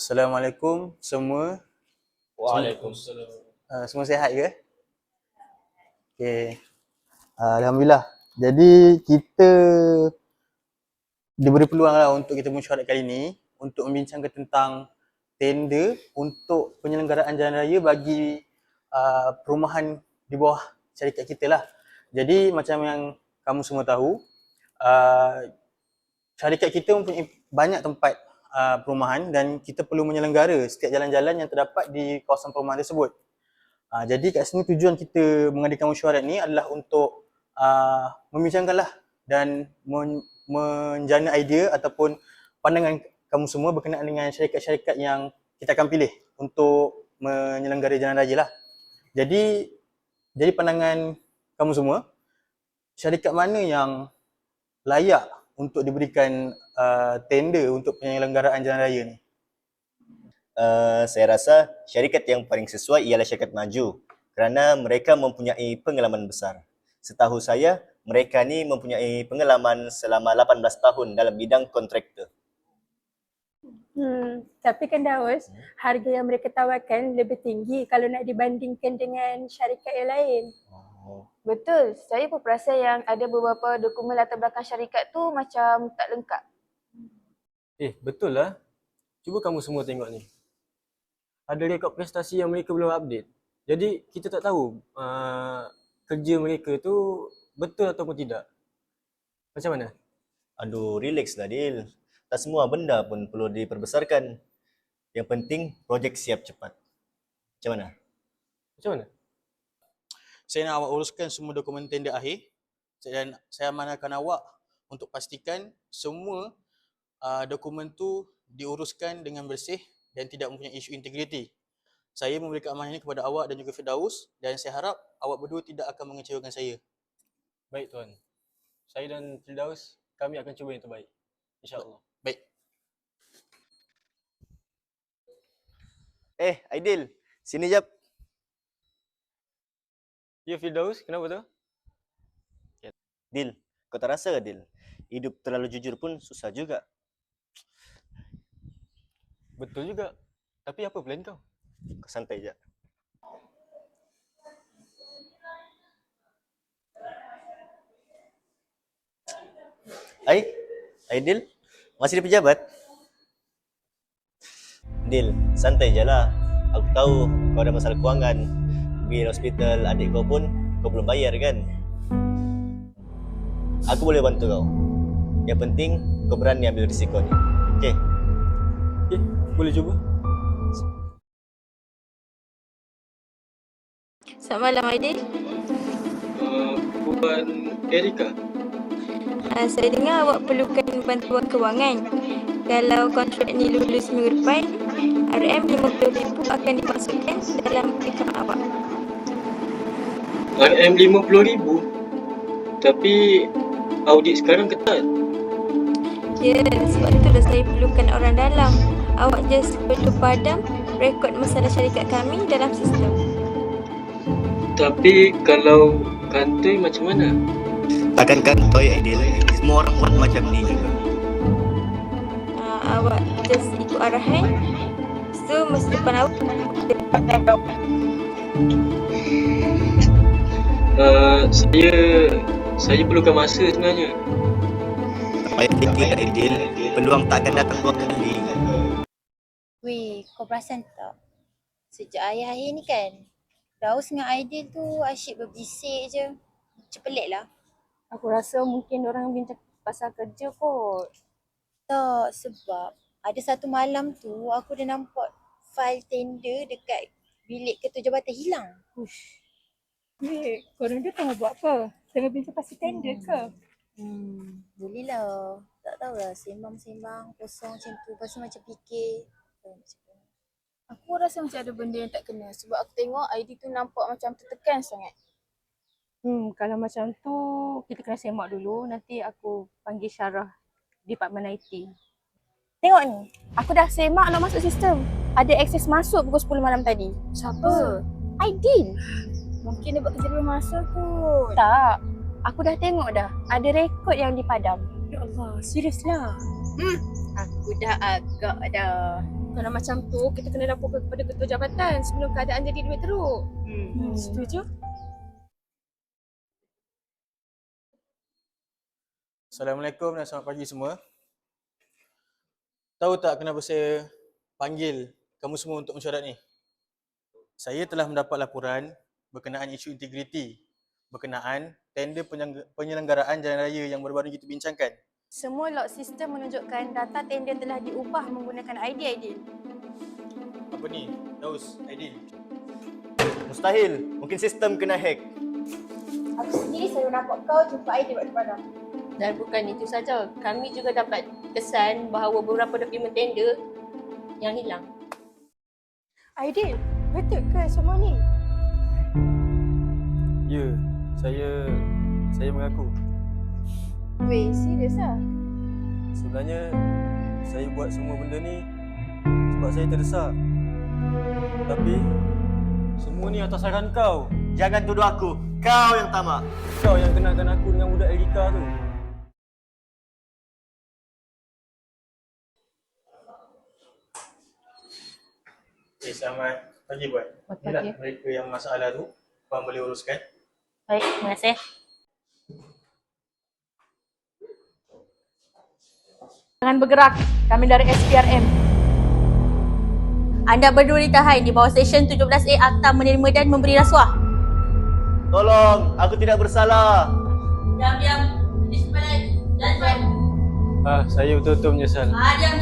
Assalamualaikum semua. Waalaikumsalam. Semua sihat ke? Okey. Alhamdulillah. Jadi kita diberi peluang lah untuk kita mesyuarat kali ni untuk membincangkan tentang tender untuk penyelenggaraan jalan raya bagi perumahan di bawah syarikat kita lah. Jadi macam yang kamu semua tahu, syarikat kita mempunyai banyak tempat perumahan dan kita perlu menyelenggara setiap jalan-jalan yang terdapat di kawasan perumahan tersebut. Jadi kat sini tujuan kita mengadakan mesyuarat ni adalah untuk membincangkanlah dan menjana idea ataupun pandangan kamu semua berkenaan dengan syarikat-syarikat yang kita akan pilih untuk menyelenggara jalan raya lah. Jadi pandangan kamu semua, syarikat mana yang layak untuk diberikan tender untuk penyelenggaraan jalan raya ni? Saya rasa syarikat yang paling sesuai ialah syarikat Maju kerana mereka mempunyai pengalaman besar. Setahu saya, mereka ni mempunyai pengalaman selama 18 tahun dalam bidang kontraktor. Tapi kan Daus, harga yang mereka tawarkan lebih tinggi kalau nak dibandingkan dengan syarikat yang lain. Betul, saya pun perasan yang ada beberapa dokumen latar belakang syarikat tu macam tak lengkap. Betul lah. Cuba kamu semua tengok ni. Ada rekod prestasi yang mereka belum update. Jadi kita tak tahu kerja mereka tu betul ataupun tidak. Macam mana? Aduh, relax lah Dil. Tak semua benda pun perlu diperbesarkan. Yang penting projek siap cepat. Macam mana? Macam mana? Saya nak awak uruskan semua dokumen tender akhir dan saya amanahkan awak untuk pastikan semua dokumen tu diuruskan dengan bersih dan tidak mempunyai isu integriti. Saya memberikan amanah ini kepada awak dan juga Firdaus dan saya harap awak berdua tidak akan mengecewakan saya. Baik Tuan. Saya dan Firdaus, kami akan cuba yang terbaik. InsyaAllah. Baik. Aidil, sini jap. Ya Firdaus, kenapa tu? Dil, kau tak rasa ke Dil? Hidup terlalu jujur pun susah juga. Betul juga. Tapi apa plan kau? Kau santai je. Aidil, masih di pejabat? Dil, santai je lah. Aku tahu kau ada masalah kewangan. Bil hospital adik kau pun kau belum bayar kan? Aku boleh bantu kau. Yang penting kau berani ambil risiko ni. Okey? Boleh cuba? Selamat malam Aidil. Bukan Erika. Saya dengar awak perlukan bantuan kewangan. Kalau kontrak ni lulus minggu depan, RM50,000 akan dimasukkan dalam akaun awak. RM50,000? Tapi audit sekarang ketat. Ya, sebab itulah saya perlukan orang dalam. Awak just perlu padam rekod masalah syarikat kami dalam sistem. Tapi kalau kantoi macam mana? Takkan kantoi Aidil. Semua orang buat macam ni juga. Awak just ikut arahan. So, masa depan awak saya perlukan masa sebenarnya. Tak payah fikir Aidil. Peluang tak akan datang dua kali. Weh, kau perasan tak? Sejak akhir-akhir ni kan, Daus dengan Aidil tu asyik berbisik je. Macam pelik lah. Aku rasa mungkin orang bincang pasal kerja kot. Tak, sebab ada satu malam tu aku dah nampak fail tender dekat bilik ketua jabatan hilang. Weh, korang dia tengah buat apa? Tengah bincang pasal tender ke? Boleh lah. Tak tahulah, sembang-sembang kosong macam tu. Lepas tu macam fikir. Aku rasa macam ada benda yang tak kena sebab aku tengok ID tu nampak macam tertekan sangat. Kalau macam tu, kita kena semak dulu. Nanti aku panggil Syarah Department IT. Tengok ni, aku dah semak nak masuk sistem. Ada akses masuk pukul 10 malam tadi. Siapa? Aidil. Mungkin dia buat kerja belum masuk kot. Tak. Aku dah tengok dah. Ada rekod yang dipadam. Ya Allah, serius lah. Aku dah agak dah. Kalau macam tu, kita kena laporkan kepada ketua jabatan sebelum keadaan jadi duit teruk. Setuju? Assalamualaikum dan selamat pagi semua. Tahu tak kenapa saya panggil kamu semua untuk mesyuarat ni? Saya telah mendapat laporan berkenaan isu integriti berkenaan tender penyelenggaraan jalan raya yang baru-baru kita bincangkan. Semua log sistem menunjukkan data tender telah diubah menggunakan ID Aidil. Apa ni? Daus, Aidil. Mustahil. Mungkin sistem kena hack. Aku sendiri selalu nampak kau jumpa Aidil waktu padam. Dan bukan itu saja, kami juga dapat kesan bahawa beberapa dokumen tender yang hilang. Aidil, betul ke semua ni? Ya, saya mengaku. Weh, serius lah? Sebenarnya saya buat semua benda ni sebab saya terdesak. Tapi semua ni atas saran kau. Jangan tuduh aku. Kau yang tamak. Kau yang kenalkan aku dengan budak Erika tu. Selamat pagi buat. Selamat Inilah pagi. mereka yang masalah tu. Puan boleh uruskan. Baik, terima kasih. Jangan bergerak. Kami dari SPRM. Anda berdua ditahan di bawah Seksyen 17A Akta Menerima dan Memberi Rasuah. Tolong, aku tidak bersalah. Diam. Ini sebenarnya. Jangan. Saya betul-betul menyesal. Diam.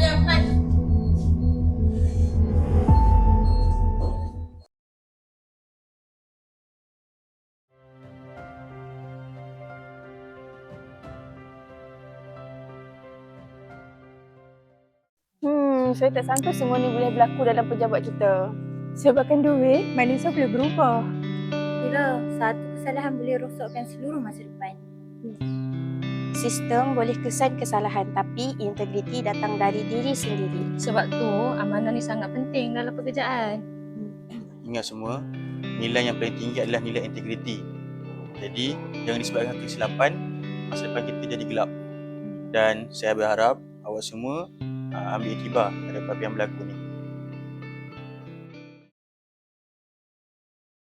Saya tak sangka semua ni boleh berlaku dalam pejabat kita. Sebabkan duit, manusia boleh berubah. Bila satu kesalahan boleh rosakkan seluruh masa depan. Sistem boleh kesan kesalahan tapi integriti datang dari diri sendiri. Sebab tu, amanah ni sangat penting dalam pekerjaan. Ingat semua, nilai yang paling tinggi adalah nilai integriti. Jadi, jangan disebabkan kesilapan, masa depan kita jadi gelap. Dan saya berharap awak semua ambil iktibar daripada apa yang berlaku ni.